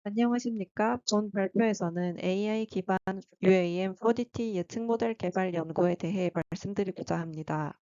안녕하십니까? 본 발표에서는 AI 기반 UAM 4DT 예측 모델 개발 연구에 대해 말씀드리고자 합니다.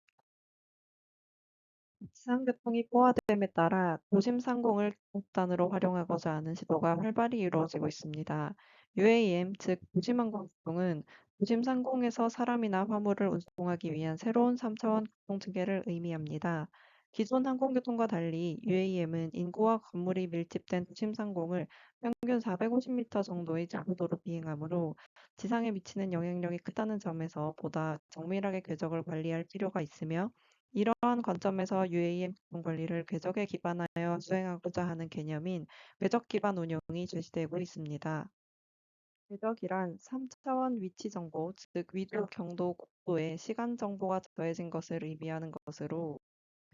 지상교통이 포화됨에 따라 도심 상공을 교통수단으로 활용하고자 하는 시도가 활발히 이루어지고 있습니다. UAM, 즉 도심항공교통은 도심 상공에서 사람이나 화물을 운송하기 위한 새로운 3차원 교통체계를 의미합니다. 기존 항공교통과 달리 UAM은 인구와 건물이 밀집된 도심 상공을 평균 450m 정도의 장도로 비행하므로 지상에 미치는 영향력이 크다는 점에서 보다 정밀하게 궤적을 관리할 필요가 있으며, 이러한 관점에서 UAM 교통 관리를 궤적에 기반하여 수행하고자 하는 개념인 궤적 기반 운용이 제시되고 있습니다. 궤적이란 3차원 위치 정보, 즉 위도, 경도, 고도에 시간 정보가 더해진 것을 의미하는 것으로,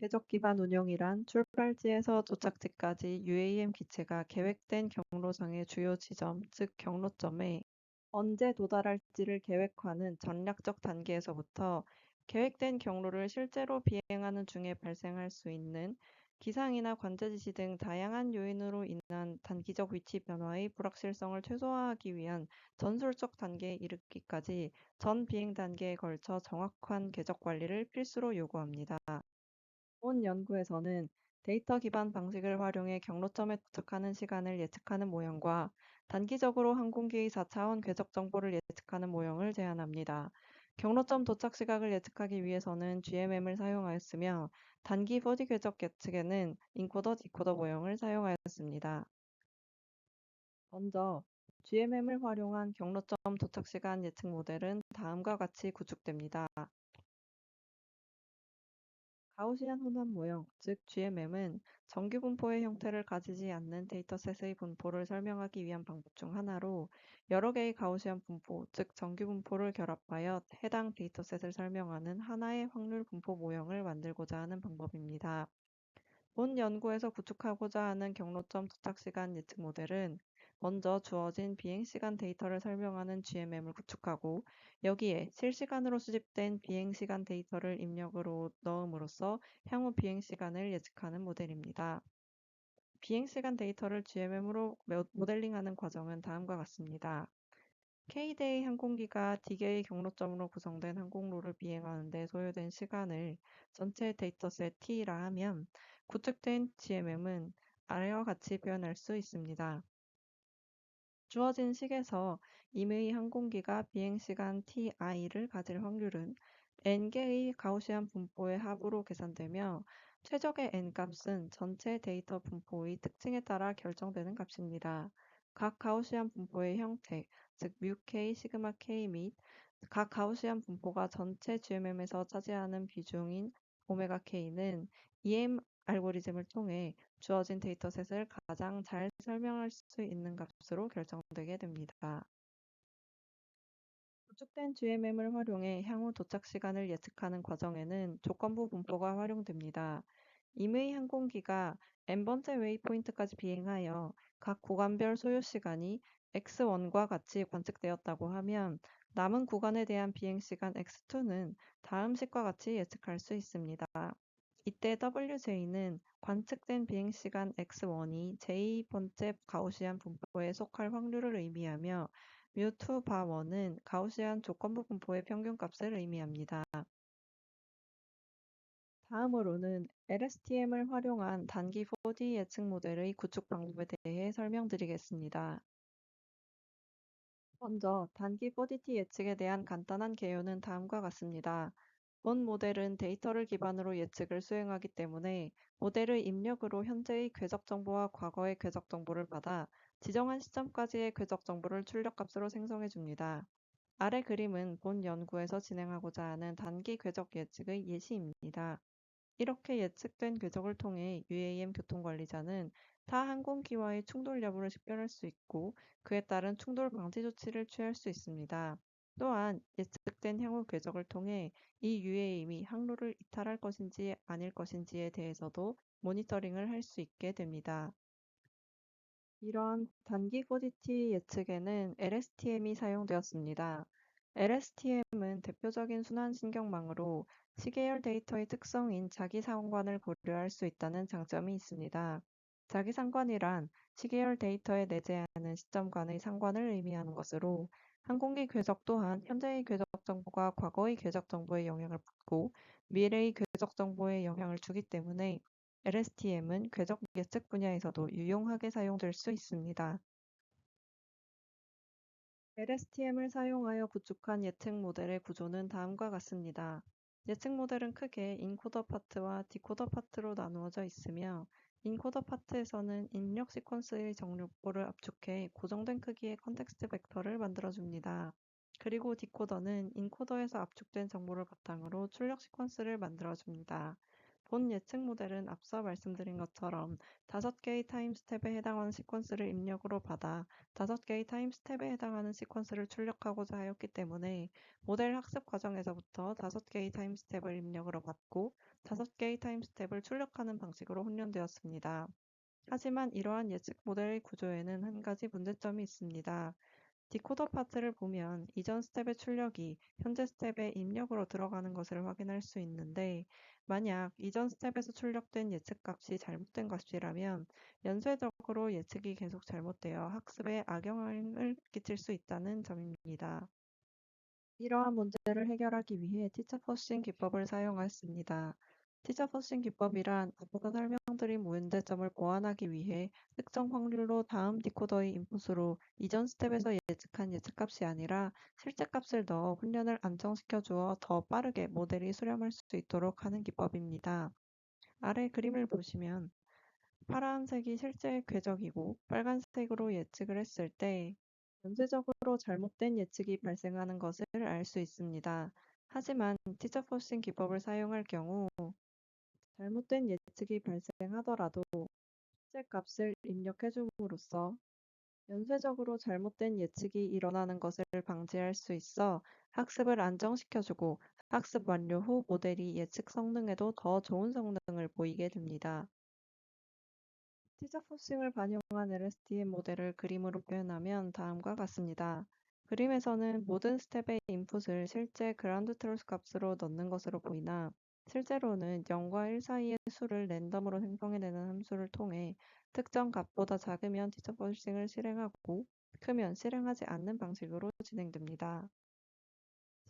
궤적 기반 운용이란 출발지에서 도착지까지 UAM 기체가 계획된 경로상의 주요 지점, 즉 경로점에 언제 도달할지를 계획하는 전략적 단계에서부터 계획된 경로를 실제로 비행하는 중에 발생할 수 있는 기상이나 관제 지시 등 다양한 요인으로 인한 단기적 위치 변화의 불확실성을 최소화하기 위한 전술적 단계에 이르기까지 전 비행 단계에 걸쳐 정확한 궤적 관리를 필수로 요구합니다. 본 연구에서는 데이터 기반 방식을 활용해 경로점에 도착하는 시간을 예측하는 모형과 단기적으로 항공기의 4차원 궤적 정보를 예측하는 모형을 제안합니다. 경로점 도착 시각을 예측하기 위해서는 GMM을 사용하였으며, 단기 4D 궤적 예측에는 인코더, 디코더 모형을 사용하였습니다. 먼저 GMM을 활용한 경로점 도착 시간 예측 모델은 다음과 같이 구축됩니다. 가우시안 혼합 모형, 즉 GMM은 정규 분포의 형태를 가지지 않는 데이터셋의 분포를 설명하기 위한 방법 중 하나로, 여러 개의 가우시안 분포, 즉 정규 분포를 결합하여 해당 데이터셋을 설명하는 하나의 확률 분포 모형을 만들고자 하는 방법입니다. 본 연구에서 구축하고자 하는 경로점 도착 시간 예측 모델은 먼저 주어진 비행 시간 데이터를 설명하는 GMM을 구축하고, 여기에 실시간으로 수집된 비행 시간 데이터를 입력으로 넣음으로써 향후 비행 시간을 예측하는 모델입니다. 비행 시간 데이터를 GMM으로 모델링하는 과정은 다음과 같습니다. K대의 항공기가 D개의 경로점으로 구성된 항공로를 비행하는 데 소요된 시간을 전체 데이터셋 T라 하면, 구축된 GMM은 아래와 같이 표현할 수 있습니다. 주어진 식에서 임의 항공기가 비행시간 TI를 가질 확률은 n개의 가우시안 분포의 합으로 계산되며, 최적의 n값은 전체 데이터 분포의 특징에 따라 결정되는 값입니다. 각 가우시안 분포의 형태, 즉 뮤k, 시그마 k 및 각 가우시안 분포가 전체 GMM에서 차지하는 비중인 오메가 k는 EM 알고리즘을 통해 주어진 데이터셋을 가장 잘 설명할 수 있는 값으로 결정되게 됩니다. 구축된 GMM을 활용해 향후 도착 시간을 예측하는 과정에는 조건부 분포가 활용됩니다. 임의 항공기가 n번째 웨이포인트까지 비행하여 각 구간별 소요 시간이 x1과 같이 관측되었다고 하면, 남은 구간에 대한 비행 시간 x2는 다음 식과 같이 예측할 수 있습니다. 이때 WJ는 관측된 비행시간 x1이 j 번째 가우시안 분포에 속할 확률을 의미하며, 뮤2 바1은 가우시안 조건부 분포의 평균값을 의미합니다. 다음으로는 LSTM을 활용한 단기 4D 예측 모델의 구축 방법에 대해 설명드리겠습니다. 먼저 단기 4DT 예측에 대한 간단한 개요는 다음과 같습니다. 본 모델은 데이터를 기반으로 예측을 수행하기 때문에 모델의 입력으로 현재의 궤적 정보와 과거의 궤적 정보를 받아 지정한 시점까지의 궤적 정보를 출력값으로 생성해 줍니다. 아래 그림은 본 연구에서 진행하고자 하는 단기 궤적 예측의 예시입니다. 이렇게 예측된 궤적을 통해 UAM 교통관리자는 타 항공기와의 충돌 여부를 식별할 수 있고, 그에 따른 충돌 방지 조치를 취할 수 있습니다. 또한 예측된 향후 궤적을 통해 이 UAM이 항로를 이탈할 것인지 아닐 것인지에 대해서도 모니터링을 할 수 있게 됩니다. 이러한 단기 코디티 예측에는 LSTM이 사용되었습니다. LSTM은 대표적인 순환신경망으로 시계열 데이터의 특성인 자기 상관을 고려할 수 있다는 장점이 있습니다. 자기 상관이란 시계열 데이터에 내재하는 시점 간의 상관을 의미하는 것으로 항공기 궤적 또한 현재의 궤적 정보가 과거의 궤적 정보에 영향을 받고 미래의 궤적 정보에 영향을 주기 때문에 LSTM은 궤적 예측 분야에서도 유용하게 사용될 수 있습니다. LSTM을 사용하여 구축한 예측 모델의 구조는 다음과 같습니다. 예측 모델은 크게 인코더 파트와 디코더 파트로 나누어져 있으며, 인코더 파트에서는 입력 시퀀스의 정보를 압축해 고정된 크기의 컨텍스트 벡터를 만들어줍니다. 그리고 디코더는 인코더에서 압축된 정보를 바탕으로 출력 시퀀스를 만들어줍니다. 본 예측 모델은 앞서 말씀드린 것처럼 5개의 타임 스텝에 해당하는 시퀀스를 입력으로 받아 5개의 타임 스텝에 해당하는 시퀀스를 출력하고자 하였기 때문에 모델 학습 과정에서부터 5개의 타임 스텝을 입력으로 받고 5개의 타임 스텝을 출력하는 방식으로 훈련되었습니다. 하지만 이러한 예측 모델의 구조에는 한 가지 문제점이 있습니다. 디코더 파트를 보면 이전 스텝의 출력이 현재 스텝의 입력으로 들어가는 것을 확인할 수 있는데, 만약 이전 스텝에서 출력된 예측값이 잘못된 것이라면 연쇄적으로 예측이 계속 잘못되어 학습에 악영향을 끼칠 수 있다는 점입니다. 이러한 문제를 해결하기 위해 티처포싱 기법을 사용하였습니다. 티처포싱 기법이란 앞서 설명드린 문제점을 보완하기 위해 특정 확률로 다음 디코더의 인풋으로 이전 스텝에서 예측한 예측값이 아니라 실제 값을 넣어 훈련을 안정시켜 주어 더 빠르게 모델이 수렴할 수 있도록 하는 기법입니다. 아래 그림을 보시면 파란색이 실제 궤적이고 빨간색으로 예측을 했을 때 연쇄적으로 잘못된 예측이 발생하는 것을 알 수 있습니다. 하지만 티처포싱 기법을 사용할 경우 잘못된 예측이 발생하더라도 실제 값을 입력해 줌으로써 연쇄적으로 잘못된 예측이 일어나는 것을 방지할 수 있어 학습을 안정시켜주고 학습 완료 후 모델이 예측 성능에도 더 좋은 성능을 보이게 됩니다. 티저포싱을 반영한 LSTM 모델을 그림으로 표현하면 다음과 같습니다. 그림에서는 모든 스텝의 인풋을 실제 그라운드 트루스 값으로 넣는 것으로 보이나, 실제로는 0과 1 사이의 수를 랜덤으로 생성해내는 함수를 통해 특정 값보다 작으면 티저포싱을 실행하고 크면 실행하지 않는 방식으로 진행됩니다.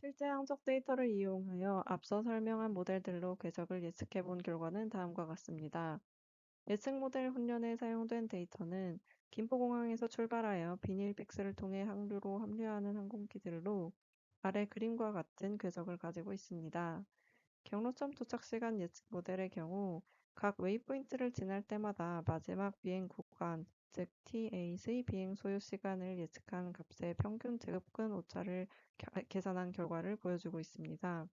실제 항적 데이터를 이용하여 앞서 설명한 모델들로 궤적을 예측해 본 결과는 다음과 같습니다. 예측 모델 훈련에 사용된 데이터는 김포공항에서 출발하여 비닐백스를 통해 항로로 합류하는 항공기들로 아래 그림과 같은 궤적을 가지고 있습니다. 경로점 도착 시간 예측 모델의 경우 각 웨이포인트를 지날 때마다 마지막 비행 구간, 즉 T8의 비행 소요 시간을 예측한 값의 평균 제곱근 오차를 계산한 결과를 보여주고 있습니다.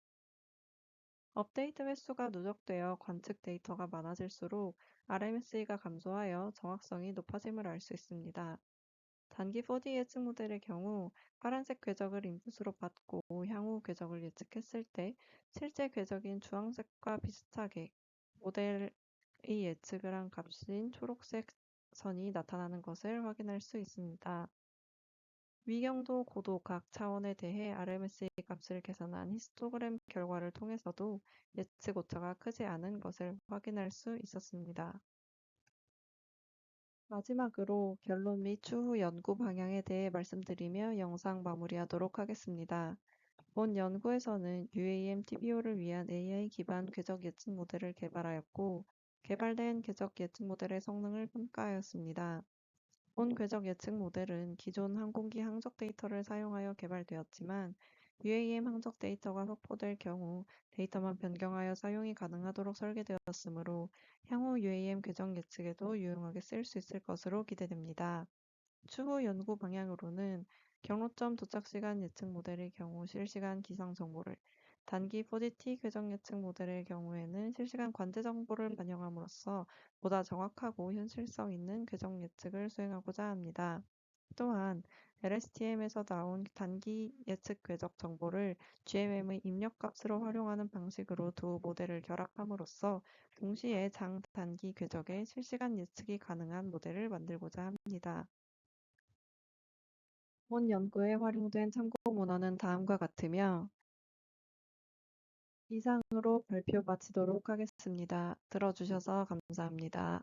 업데이트 횟수가 누적되어 관측 데이터가 많아질수록 RMSE가 감소하여 정확성이 높아짐을 알 수 있습니다. 단기 4D 예측 모델의 경우 파란색 궤적을 인풋으로 받고 향후 궤적을 예측했을 때 실제 궤적인 주황색과 비슷하게 모델의 예측을 한 값인 초록색 선이 나타나는 것을 확인할 수 있습니다. 위경도, 고도 각 차원에 대해 RMSE 값을 계산한 히스토그램 결과를 통해서도 예측 오차가 크지 않은 것을 확인할 수 있었습니다. 마지막으로 결론 및 추후 연구 방향에 대해 말씀드리며 영상 마무리하도록 하겠습니다. 본 연구에서는 UAM TBO를 위한 AI 기반 궤적 예측 모델을 개발하였고, 개발된 궤적 예측 모델의 성능을 평가하였습니다. 본 궤적 예측 모델은 기존 항공기 항적 데이터를 사용하여 개발되었지만, UAM 항적 데이터가 확보될 경우 데이터만 변경하여 사용이 가능하도록 설계되었으므로 향후 UAM 궤적 예측에도 유용하게 쓰일 수 있을 것으로 기대됩니다. 추후 연구 방향으로는 경로점 도착 시간 예측 모델의 경우 실시간 기상 정보를, 단기 4DT 궤적 예측 모델의 경우에는 실시간 관제 정보를 반영함으로써 보다 정확하고 현실성 있는 궤적 예측을 수행하고자 합니다. 또한 LSTM에서 나온 단기 예측 궤적 정보를 GMM의 입력값으로 활용하는 방식으로 두 모델을 결합함으로써 동시에 장단기 궤적의 실시간 예측이 가능한 모델을 만들고자 합니다. 본 연구에 활용된 참고 문헌은 다음과 같으며, 이상으로 발표 마치도록 하겠습니다. 들어주셔서 감사합니다.